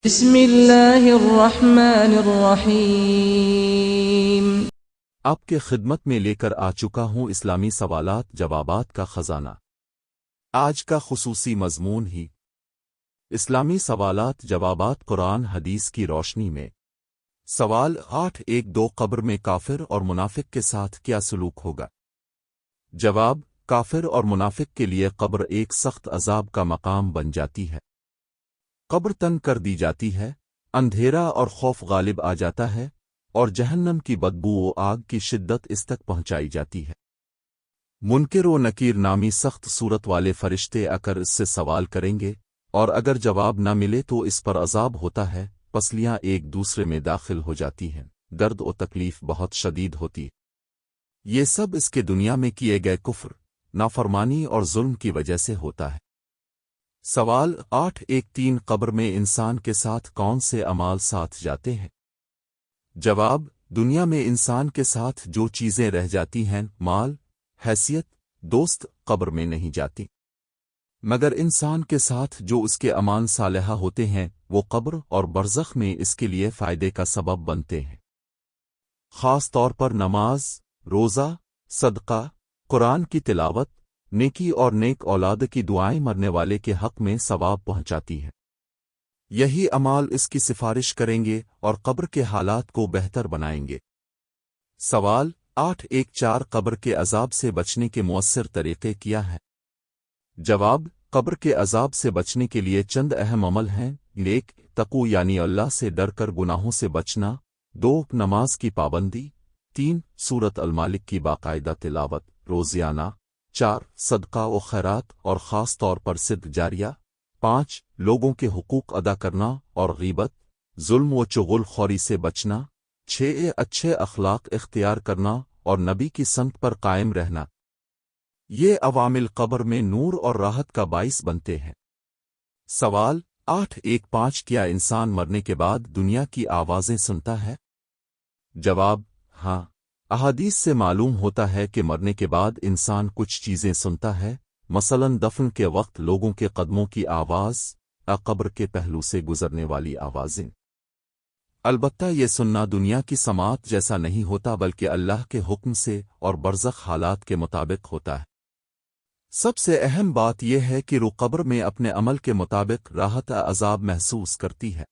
بسم اللہ الرحمن الرحیم۔ آپ کے خدمت میں لے کر آ چکا ہوں اسلامی سوالات جوابات کا خزانہ۔ آج کا خصوصی مضمون ہی اسلامی سوالات جوابات قرآن حدیث کی روشنی میں۔ سوال 812 قبر میں کافر اور منافق کے ساتھ کیا سلوک ہوگا؟ جواب: کافر اور منافق کے لیے قبر ایک سخت عذاب کا مقام بن جاتی ہے۔ قبر تنگ کر دی جاتی ہے، اندھیرا اور خوف غالب آ جاتا ہے، اور جہنم کی بدبو و آگ کی شدت اس تک پہنچائی جاتی ہے۔ منکر و نکیر نامی سخت صورت والے فرشتے آ کر اس سے سوال کریں گے، اور اگر جواب نہ ملے تو اس پر عذاب ہوتا ہے، پسلیاں ایک دوسرے میں داخل ہو جاتی ہیں، درد و تکلیف بہت شدید ہوتی ہے۔ یہ سب اس کے دنیا میں کیے گئے کفر، نافرمانی اور ظلم کی وجہ سے ہوتا ہے۔ سوال 813 قبر میں انسان کے ساتھ کون سے اعمال ساتھ جاتے ہیں؟ جواب: دنیا میں انسان کے ساتھ جو چیزیں رہ جاتی ہیں، مال، حیثیت، دوست، قبر میں نہیں جاتی، مگر انسان کے ساتھ جو اس کے اعمال صالحہ ہوتے ہیں وہ قبر اور برزخ میں اس کے لیے فائدے کا سبب بنتے ہیں۔ خاص طور پر نماز، روزہ، صدقہ، قرآن کی تلاوت، نیکی اور نیک اولاد کی دعائیں مرنے والے کے حق میں ثواب پہنچاتی ہیں۔ یہی اعمال اس کی سفارش کریں گے اور قبر کے حالات کو بہتر بنائیں گے۔ سوال 814 قبر کے عذاب سے بچنے کے مؤثر طریقے کیا ہیں؟ جواب: قبر کے عذاب سے بچنے کے لیے چند اہم عمل ہیں۔ 1 تقوی یعنی اللہ سے ڈر کر گناہوں سے بچنا۔ 2 نماز کی پابندی۔ 3 سورۃ المالک کی باقاعدہ تلاوت روزانہ۔ 4 صدقہ و خیرات اور خاص طور پر صدق جاریہ۔ 5 لوگوں کے حقوق ادا کرنا اور غیبت، ظلم و چغل خوری سے بچنا۔ 6 اچھے اخلاق اختیار کرنا اور نبی کی سنت پر قائم رہنا۔ یہ عوامل قبر میں نور اور راحت کا باعث بنتے ہیں۔ سوال 815 کیا انسان مرنے کے بعد دنیا کی آوازیں سنتا ہے؟ جواب: ہاں، احادیث سے معلوم ہوتا ہے کہ مرنے کے بعد انسان کچھ چیزیں سنتا ہے، مثلاً دفن کے وقت لوگوں کے قدموں کی آواز، قبر کے پہلو سے گزرنے والی آوازیں۔ البتہ یہ سننا دنیا کی سماعت جیسا نہیں ہوتا بلکہ اللہ کے حکم سے اور برزخ حالات کے مطابق ہوتا ہے۔ سب سے اہم بات یہ ہے کہ روح قبر میں اپنے عمل کے مطابق راحت عذاب محسوس کرتی ہے۔